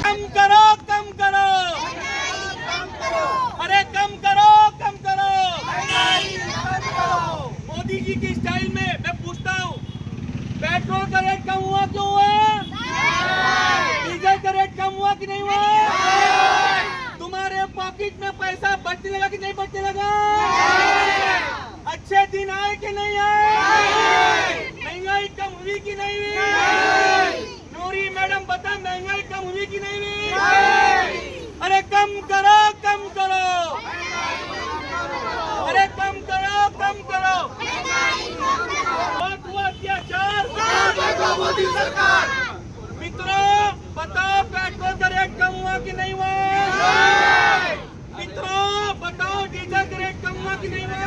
कम करो, कम करो, अरे कम करो, कम करो। मोदी जी की स्टाइल में मैं पूछता हूँ, पेट्रोल का रेट कम हुआ क्यों हुआ? डीजल का रेट कम हुआ कि नहीं हुआ? तुम्हारे पॉकेट में पैसा बढ़ने लगा कि नहीं बढ़ने लगा? अच्छे दिन आए कि नहीं आए? महंगाई कम हुई कि नहीं हुई? नूरी मैडम बता, महंगाई कम हुई कि नहीं हुई? अरे कम करो, कम करो, अरे कम करो, कम करो। बहुत हुआ अत्याचार मोदी सरकार। मित्रों बताओ, पेट्रोल का रेट कम हुआ कि नहीं हुआ? मित्रों बताओ, डीजल का रेट कम हुआ कि नहीं हुआ?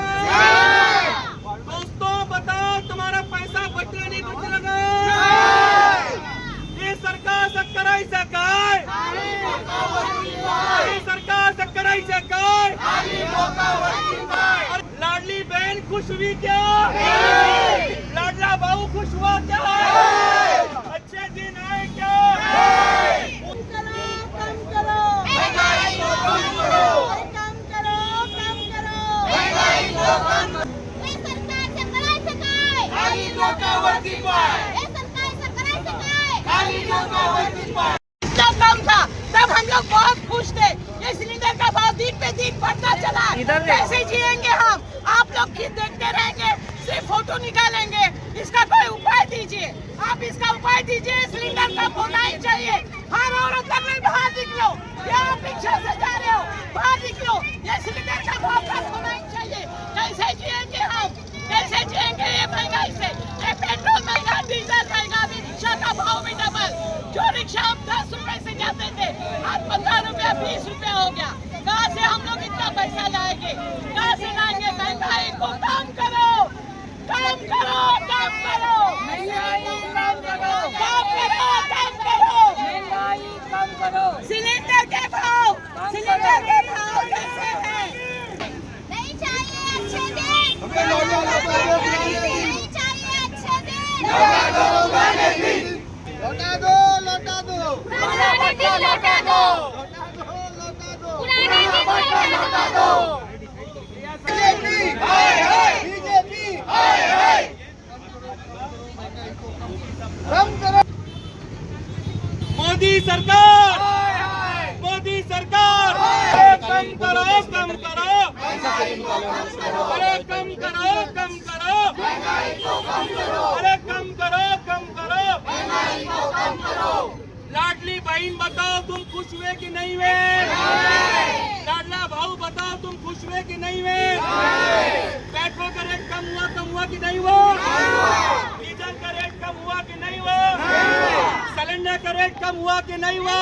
दोस्तों बताओ, तुम्हारा पैसा बचना नहीं बचने लगा? ये सरकार सक्कराई सरकार, ये सरकार सक्कराई सरकार। लाडली बहन खुश हुई क्या? लाडला बाबू खुश हुआ क्या? अच्छे दिन आए क्या? कम करो, कम करो, कम करो, कम करो। ये सरकार सक्कराई सरकार, खाली नोटावरती पाय, ये सरकार सक्कराई सरकार। खाली नोटावरती पाय। जब कम था तब हम लोग बहुत खुश थे। ये सिलेंडर का भाव दिन पे दिन बढ़ता चला। कैसे जिएंगे हम? आप लोग की देखते रहेंगे, सिर्फ फोटो निकालेंगे। इसका कोई उपाय दीजिए, आप इसका उपाय दीजिए। सिलेंडर कम होना ही चाहिए। हर औरत में बाहर निकलो, या आप रिक्शा से जा रहे हो बाहर निकलो, ये सिलेंडर का भाव कम होना ही चाहिए। कैसे जिएंगे हम? कैसे जिएंगे ये महंगाई से? ये पेट्रोल महंगा, डीजल महंगा, अभी रिक्शा का भाव भी डबल। जो रिक्शा हम 10 रुपए से जाते थे आज 15 रुपया 20 रुपए हो गया। कहाँ से हम लोग इतना पैसा लाएंगे? कहाँ से लाएंगे? महंगाई को कम करो, कम करो, कम करो, महंगाई कम करो, कम करो, कम करो, महंगाई कम करो। सिलेंडर के भाव कैसे हैं? नहीं चाहिए अच्छे दिन, नहीं चाहिए अच्छे दिन। लौटा दो, लौटा दो, लौटा दो, पुराने दिन लौटा दो, पुराने दिन लौटा दो। बीजेपी हाय हाय, बीजेपी हाय हाय। कम करो मोदी सरकार, मोदी सरकार। अरे कम करो, कम करो, अरे कम करो, कम करो, अरे कम करो, कम करो। लाडली बहन बताओ, तुम खुश हुए कि नहीं हुए? लाडला भाऊ बताओ, तुम खुश हुए कि नहीं हुए? पेट्रोल का रेट कम हुआ कि नहीं हुआ? डीजल का रेट कम हुआ कि नहीं हुआ? सिलेंडर का रेट कम हुआ कि नहीं हुआ?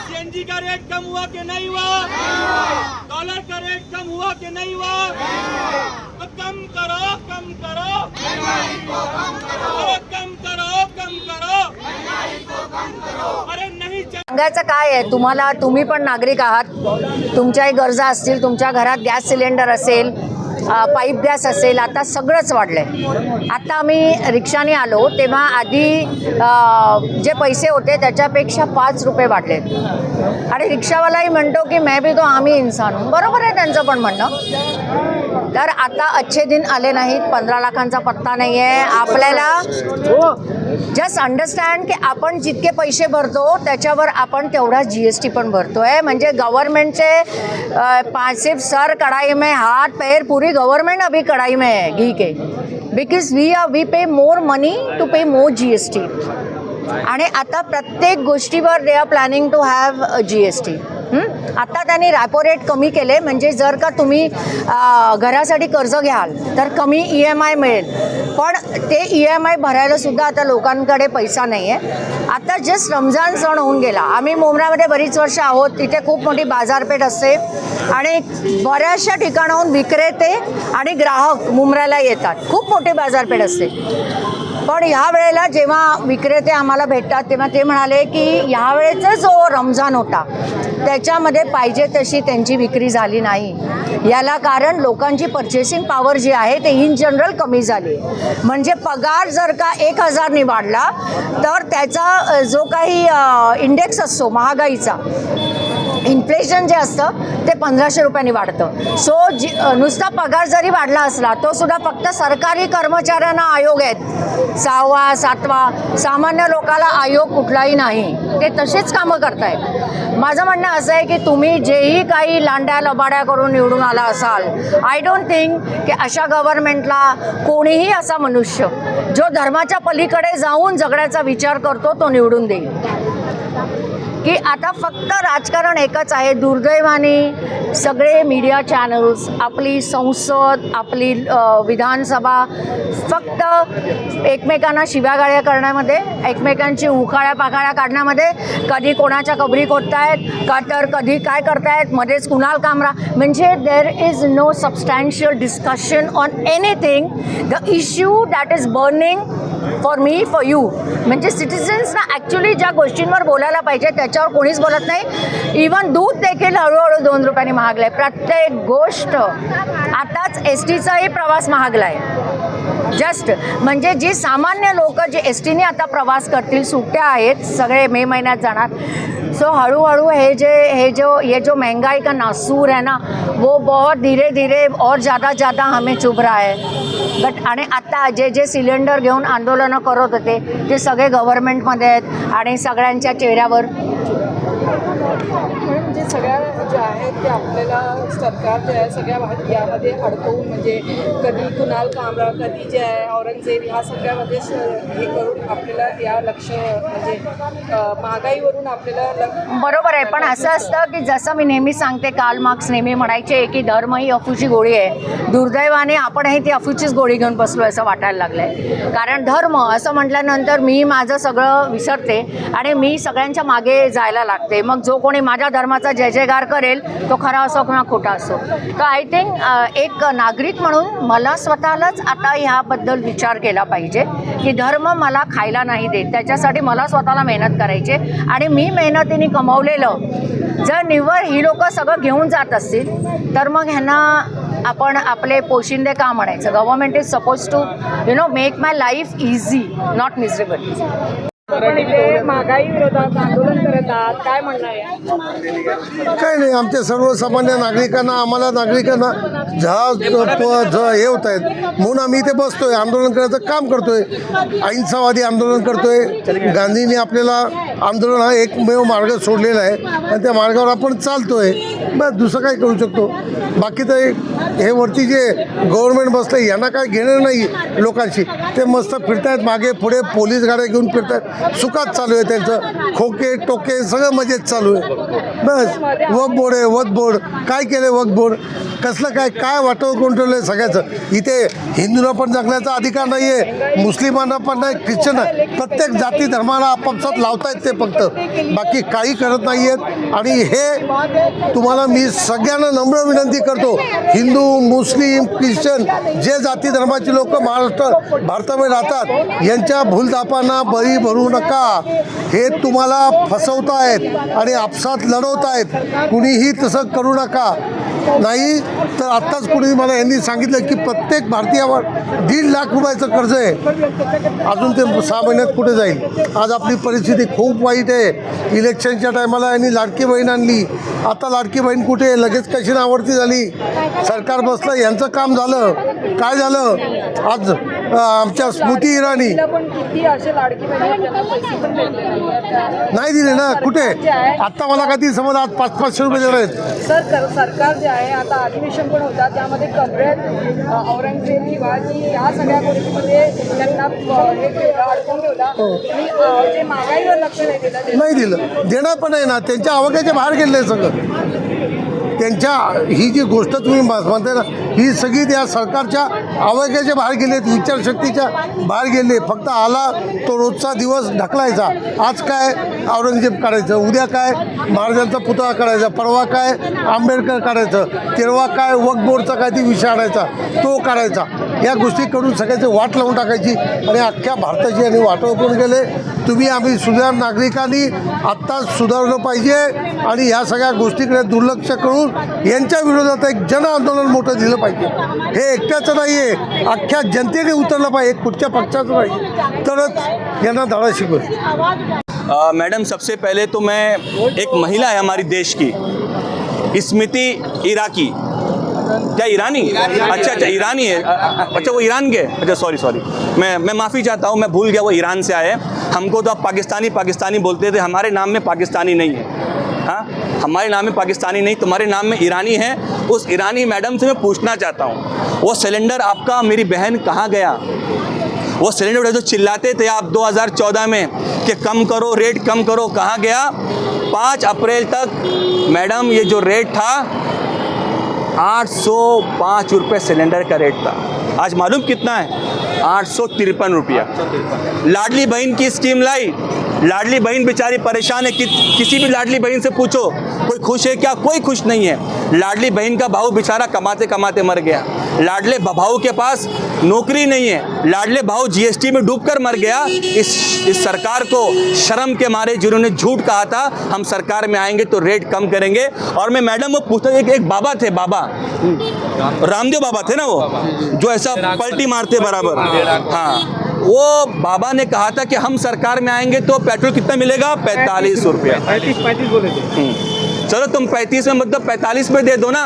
सीएनजी का रेट कम हुआ कि नहीं हुआ? डॉलर का रेट कम हुआ कि नहीं हुआ? तो कम करो, कम करो, अरे कम करो, कम करो, अरे नहीं। सांगायचं काय आहे तुम्हाला, तुम्ही पण नागरिक आहात, तुमच्याही गरजा असतील, तुमच्या घरात गॅस सिलेंडर असेल, पाईप गॅस असेल, आता सगळंच वाढलं आहे. आता आम्ही रिक्षाने आलो तेव्हा आधी जे पैसे होते त्याच्यापेक्षा 5 रुपये वाढले. आणि रिक्षावालाही म्हणतो की मैं भी तो आम्ही इंसान हूं. बरोबर आहे त्यांचं पण म्हणणं. तर आता अच्छे दिन आले नाहीत, 15 लाखांचा पत्ता नाही आहे. आपल्याला जस्ट अंडरस्टँड की आपण जितके पैसे भरतो त्याच्यावर आपण तेवढा GST पण भरतो आहे. म्हणजे गवर्नमेंटचे सिर्फ सर कढ़ाई में, हाथ पैर पूरी गवर्नमेंट अभी कढ़ाई में है घी के, because we pay more money to pay more GST. आणि आता प्रत्येक गोष्टीवर they are planning to have GST. आता त्यांनी रॅपो रेट कमी केले, म्हणजे जर का तुम्ही घरासाठी कर्ज घ्याल तर कमी EMI मिळेल. पण ते EMI भरायला सुद्धा आता लोकांकडे पैसा नाही आहे. आता जस्ट रमजान सण होऊन गेला. आम्ही मुंब्रामध्ये बरीच वर्ष आहोत. तिथे खूप मोठी बाजारपेठ असते आणि बऱ्याचशा ठिकाणाहून विक्रेते आणि ग्राहक मुंब्र्याला येतात. खूप मोठी बाजारपेठ असते. पण ह्या वेळेला जेव्हा विक्रेते आम्हाला भेटतात तेव्हा ते म्हणाले की ह्यावेळेचा जो रमजान होता त्याच्यामध्ये पाहिजे तशी त्यांची विक्री झाली नाही. याला कारण लोकांची पर्चेसिंग पॉवर जी आहे ते इन जनरल कमी झाली. म्हणजे पगार जर का 1,000 वाढला तर त्याचा जो काही इंडेक्स असतो महागाईचा, इन्फ्लेशन जे असतं ते 1,500 रुपयांनी वाढतं. सो नुसता पगार जरी वाढला असला तो सुद्धा फक्त सरकारी कर्मचाऱ्यांना आयोग आहेत, 6वा 7वा, सामान्य लोकाला आयोग कुठलाही नाही. ते तसेच कामं करतायत. माझं म्हणणं असं आहे की तुम्ही जेही काही लांड्या लबाड्या करून निवडून आला असाल, आय डोंट थिंक की अशा गव्हर्नमेंटला कोणीही असा मनुष्य जो धर्माच्या पलीकडे जाऊन जगण्याचा विचार करतो तो निवडून देईल. की आता फक्त राजकारण एकच आहे. दुर्दैवाने सगळे मीडिया चॅनल्स, आपली संसद, आपली विधानसभा फक्त एकमेकांना शिव्यागाळ्या करण्यामध्ये, एकमेकांची उखाळ्या पाखाळ्या काढण्यामध्ये, कधी कोणाच्या कबरी खोदतायत का तर कधी काय करतायत, मध्येच कुणाल कामरा. म्हणजे there is no substantial discussion on anything. The issue that is burning for me, for you, म्हणजे सिटिझन्सना ॲक्च्युली ज्या गोष्टींवर बोलायला पाहिजे त्याच्यावर कोणीच बोलत नाही. इवन दूध देखील हळूहळू 2 रुपयांनी महागलं आहे. प्रत्येक गोष्ट. आताच एस टीचाही प्रवास महागला आहे. जस्ट म्हणजे जी सामान्य लोक जे एस टीने आता प्रवास करतील, सुट्ट्या आहेत, सगळे मे महिन्यात जाणार. सो हळूहळू ये जो महंगाई का नासूर है ना, वो बहुत धीरे धीरे और ज़्यादा हमें चुभ रहा है. बट आणि आता जे सिलेंडर घेऊन आंदोलनं करत होते ते सगळे गव्हर्नमेंटमध्ये आहेत आणि सगळ्यांच्या चेहऱ्यावर म्हणजे सगळ्या ज्या आहेत त्या आपल्याला सरकार जे आहे सगळ्या यामध्ये अडकवून, म्हणजे कधी कुणाल कामरा, कधी जे आहे औरंगजेब, ह्या सगळ्यामध्ये हे करून आपल्याला या लक्ष म्हणजे महागाईवरून आपल्याला बरोबर आहे. पण असं असतं की जसं मी नेहमी सांगते, कार्ल मार्क्स नेहमी म्हणायचे की धर्म ही अफूची गोळी आहे. दुर्दैवाने आपणही ती अफूचीच गोळी घेऊन बसलो असं वाटायला लागलं आहे. कारण धर्म असं म्हटल्यानंतर मी माझं सगळं विसरते आणि मी सगळ्यांच्या मागे जायला लागते. मग जो कोणी माझ्या धर्माचा जय जयकार करेल तो खरा असो किंवा खोटा असो. तर आय थिंक एक नागरिक म्हणून मला स्वतःलाच आता ह्याबद्दल विचार केला पाहिजे की धर्म मला खायला नाही देत, त्याच्यासाठी मला स्वतःला मेहनत करायची. आणि मी मेहनतीने कमवलेलं जर निव्वळ ही लोकं सगळं घेऊन जात असतील तर मग ह्यांना आपण आपले पोशिंदे का म्हणायचं. Government is suppose to make my life easy, not miserable. महागाई विरोधात आंदोलन करत आहात, काय म्हणणं आहे? काही नाही, आमच्या सर्वसामान्य आम्हाला नागरिकांना हे होत आहेत म्हणून आम्ही इथे बसतोय, आंदोलन करायचं काम करतोय, अहिंसावादी आंदोलन करतोय. गांधींनी आपल्याला आंदोलन हा एकमेव मार्ग सोडलेला आहे आणि त्या मार्गावर आपण चालतोय. बस दुसरं काय करू शकतो. बाकी तर हे वरती जे गव्हर्नमेंट बसलं यांना काय घेणं नाही लोकांशी. ते मस्त फिरतायत मागे पुढे, पोलीस गाड्या घेऊन फिरतायत, सुखात चालू आहे त्यांचं. खोके टोके सगळं मजेत चालू आहे. बस वक्फ बोर्ड आहे, वक्फ बोर्ड काय केलं, वक्फ बोर्ड कसलं काय वाटव कोण ठेवलं सगळ्याचं. इथे हिंदूंना पण जगण्याचा अधिकार नाही आहे, मुस्लिमांना पण नाही, ख्रिश्चन आहे. प्रत्येक जाती धर्माला आपापसात लावतायत ते फक्त, बाकी काही करत नाही आहेत. आणि हे तुम्हाला मी सगळ्यांना नम्र विनंती करतो, हिंदू मुस्लिम ख्रिश्चन जे जाती धर्माची लोक भारतामध्ये राहतात यांच्या भूलथापांना बळी भरू नका. हे तुम्हाला फसवतायत आणि आपसात लढवतायत. कुणीही तसं करू नका. नाही तर आत्ताच कुणी मला यांनी सांगितलं की प्रत्येक भारतीयावर 1.5 लाख रुपयाचं कर्ज आहे. अजून ते 6 महिन्यात कुठे जाईल. आज आपली परिस्थिती खूप वाईट आहे. इलेक्शनच्या टायमाला यांनी लाडकी बहीण आणली, आता लाडकी बहीण कुठे, लगेच कशी नावडती झाली. सरकार बसलं, यांचं काम झालं. काय झालं आज आमच्या स्मृती इराणी नाही दिले ना कुठे. आत्ता मला कधी समज आज 500-500 रुपये देणार आहेत. सर सरकार जे आहे आता अधिवेशन पण होता त्यामध्ये कमरेत औरंगजेब किंवा या सगळ्या गोष्टीमध्ये त्यांना अडकून ठेवला आणि जे महागाईवर लक्ष नाही दिलं देणार पण आहे ना, त्यांच्या आवाक्याच्या बाहेर गेले सगळं. त्यांच्या ही जी गोष्ट तुम्ही म्हणताय ना, ही सगळी त्या सरकारच्या आवाक्याच्या बाहेर गेले, विचारशक्तीच्या बाहेर गेले. फक्त आला तो रोजचा दिवस ढकलायचा. आज काय औरंगजेब काढायचं, उद्या काय महाराजांचा पुतळा काढायचा, परवा काय आंबेडकर काढायचं, तेरवा काय वक्फ बोर्डचा काय ती विषय आणायचा, तो काढायचा. या गोष्टी करून सगळ्याची वाट लावून टाकायची आणि अख्ख्या भारताची आणि वाटव करून गेले. तुम्ही आम्ही सुधार नागरिकांनी आत्ताच सुधारलं पाहिजे आणि ह्या सगळ्या गोष्टीकडे दुर्लक्ष करून यांच्या विरोधात एक जन आंदोलन मोठं दिलं पाहिजे. हे एकट्याचं नाही आहे, अख्ख्या जनतेने उतरलं पाहिजे, कुठच्या पक्षाचं नाही, तरच यांना धडा शिकवेल. मैडम, सबसे पहले तो मैं, एक महिला है हमारी देश की, स्मृति ईरानी, क्या ईरानी? अच्छा ईरानी है. अच्छा वो ईरान के, अच्छा सॉरी मैं माफ़ी चाहता हूँ, मैं भूल गया वो ईरान से आए. हमको तो आप पाकिस्तानी बोलते थे, हमारे नाम में पाकिस्तानी नहीं है. हाँ, हमारे नाम में पाकिस्तानी नहीं, तुम्हारे नाम में ईरानी है. उस ईरानी मैडम से मैं पूछना चाहता हूँ, वो सिलेंडर आपका, मेरी बहन, कहाँ गया? वो सिलेंडर जो चिल्लाते थे आप 2014 में कि कम करो, रेट कम करो, कहाँ गया? 5 अप्रैल तक मैडम ये जो रेट था 805 रुपये सिलेंडर का रेट था. आज मालूम कितना है? 853 रुपया. लाडली बहन की स्कीम लाई, लाडली बहन बेचारी परेशान है. किसी भी लाडली बहन से पूछो, कोई खुश है क्या? कोई खुश नहीं है. लाडली बहन का भाऊ बेचारा कमाते कमाते मर गया. लाडले भाऊ के पास नौकरी नहीं है. लाडले भाऊ जीएसटी में डूबकर मर गया. इस सरकार को शर्म के मारे, जिन्होंने झूठ कहा था हम सरकार में आएंगे तो रेट कम करेंगे. और मैं मैडम वो पूछता, एक बाबा थे, बाबा रामदेव बाबा थे ना, वो जो ऐसा पलटी मारते बराबर. हाँ, वो बाबा ने कहा था कि हम सरकार में आएंगे तो पेट्रोल कितना मिलेगा? 45 रुपया. 35 बोले थे. चलो तुम 35 में मतलब 45 में दे दो ना.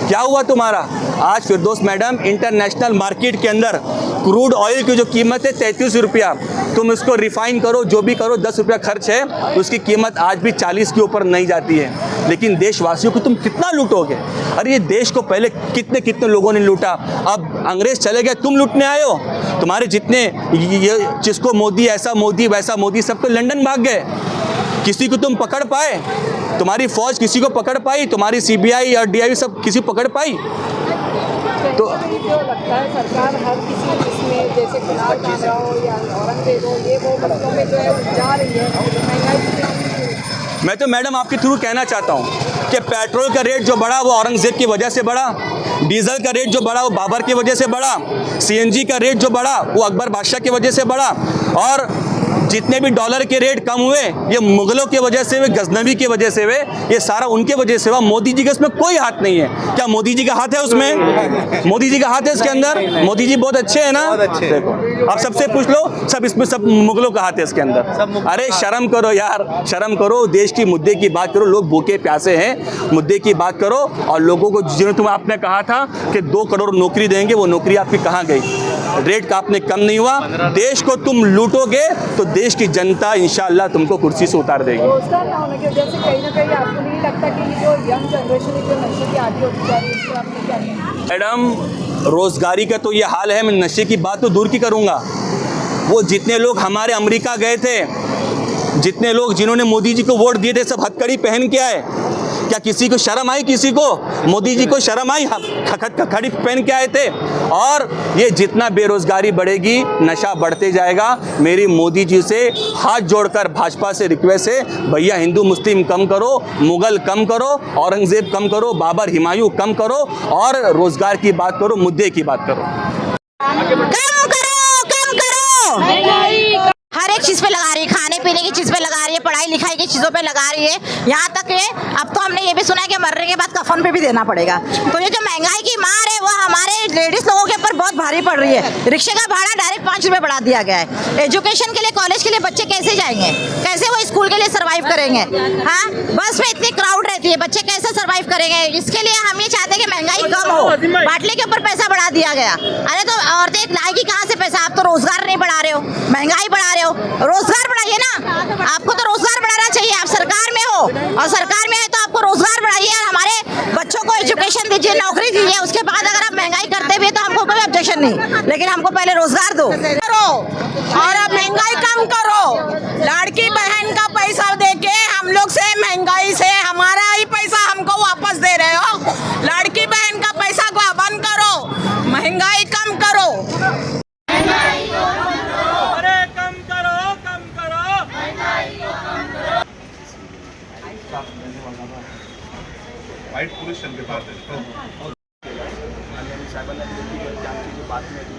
क्या हुआ तुम्हारा? आज फिरदौस मैडम, इंटरनेशनल मार्केट के अंदर क्रूड ऑयल की जो कीमत है 33 रुपया, तुम इसको रिफाइन करो, जो भी करो, 10 रुपया खर्च है, उसकी कीमत आज भी 40 के ऊपर नहीं जाती है. लेकिन देशवासियों को तुम कितना लूटोगे? अरे ये देश को पहले कितने कितने लोगों ने लूटा. अब अंग्रेज चले गए, तुम लूटने आए हो. तुम्हारे जितने ये जिसको मोदी ऐसा मोदी वैसा मोदी, सब तो लंदन भाग गए. किसी को तुम पकड़ पाए? तुम्हारी फौज किसी को पकड़ पाई? तुम्हारी सीबीआई और डीआई सब किसी को पकड़ पाई? तो जो लगता है सरकार हर किसी जिसमें जैसे कुणाल कामरा हो या औरंगजेब हो, ये वो बच्चों में जो है जा रही है महंगाई. मैं तो मैडम आपके थ्रू कहना चाहता हूँ कि पेट्रोल का रेट जो बढ़ा वो औरंगजेब की वजह से बढ़ा, डीजल का रेट जो बढ़ा वो बाबर की वजह से बढ़ा, सीएनजी का रेट जो बढ़ा वो अकबर बादशाह की वजह से बढ़ा, और जितने भी डॉलर के रेट कम हुए ये मुगलों की वजह से हुए, गजनवी की वजह से हुए, ये सारा उनके वजह से हुआ. मोदी जी का इसमें कोई हाथ नहीं है. क्या मोदी जी का हाथ है उसमें? मोदी जी का हाथ है इसके अंदर? मोदी जी बहुत अच्छे हैं ना. देखो आप सबसे पूछ लो, सब इसमें सब मुगलों का हाथ है इसके अंदर. अरे शर्म करो यार, शर्म करो. देश की मुद्दे की बात करो. लोग भूखे प्यासे हैं, मुद्दे की बात करो. और लोगों को जिन्होंने तुम आपने कहा था कि 2 करोड़ नौकरी देंगे, वो नौकरी आपकी कहाँ गई? रेट का आपने कम नहीं हुआ. देश को तुम लूटोगे तो देश की जनता इंशाअल्लाह तुमको कुर्सी से उतार देगी. रोजगार ना होने की वजह से कहीं ना कहीं आपको नहीं लगता कि ये जो यंग जनरेशन है जो नशे की आदी होती जा रही है, इसको आपने क्या कहना? मैडम, रोज़गारी का तो ये हाल है, मैं नशे की बात तो दूर की करूँगा. वो जितने लोग हमारे अमेरिका गए थे, जितने लोग जिन्होंने मोदी जी को वोट दिए थे, सब हथकड़ी पहन के आए. क्या किसी को शर्म आई? किसी को? मोदी जी को शर्म आई? खड़ी पहन के आए थे. और ये जितना बेरोजगारी बढ़ेगी, नशा बढ़ते जाएगा. मेरी मोदी जी से हाथ जोड़कर भाजपा से रिक्वेस्ट है, भैया हिंदू मुस्लिम कम करो, मुगल कम करो, औरंगजेब कम करो, बाबर हिमायूं कम करो, और रोजगार की बात करो, मुद्दे की बात करो. कम करो. हर एक चीज़ पे लगा रही है, खाने पीने की चीज़ पे लगा रही है, पढ़ाई लिखाई की चीज़ों पे लगा रही है. यहाँ तक है अब तो हमने ये भी सुना है कि मरने के बाद कफन पे भी देना पड़ेगा. तो ये जो महंगाई की मार है वो हमारे लेडीज लोगों के ऊपर बहुत भारी पड़ रही है. रिक्शे का भाड़ा डायरेक्ट 5 रुपये बढ़ा दिया गया है. एजुकेशन के लिए, कॉलेज के लिए बच्चे कैसे जाएंगे? कैसे वो स्कूल के लिए सर्वाइव करेंगे? हाँ, बस में इतनी क्राउड रहती है, बच्चे कैसे सर्वाइव करेंगे? इसके लिए हम ये चाहते हैं कि महंगाई कम हो. बाटले के ऊपर पैसा बढ़ा दिया गया. अरे तो औरतें लाएगी कहाँ से पैसा? आप तो रोजगार नहीं बढ़ा रहे हो, महंगाई बढ़ा रहे हो. रोजगार बढ़ाइए ना. आपको तो रोजगार बढ़ाना चाहिए. आप सरकार में हो और सरकार में है तो आपको रोजगार बढ़ाइए और हमारे बच्चों को एजुकेशन दीजिए, नौकरी दीजिए. उसके बाद अगर आप महंगाई करते भी तो हमको कोई ऑब्जेक्शन नहीं, लेकिन हमको पहले रोजगार दो. और अब महंगाई कम करो. लड़की बहन का पैसा देके हम लोग से महंगाई से हमारा ही पैसा हमको वापस दे लड़की बहन का पैसा को बंद करो, महंगाई कम करो। अरे कम करो, कम करो। वाईट पोल्यूशन के बाद साहेबांना दिली की आमची जी बातमी आहे ती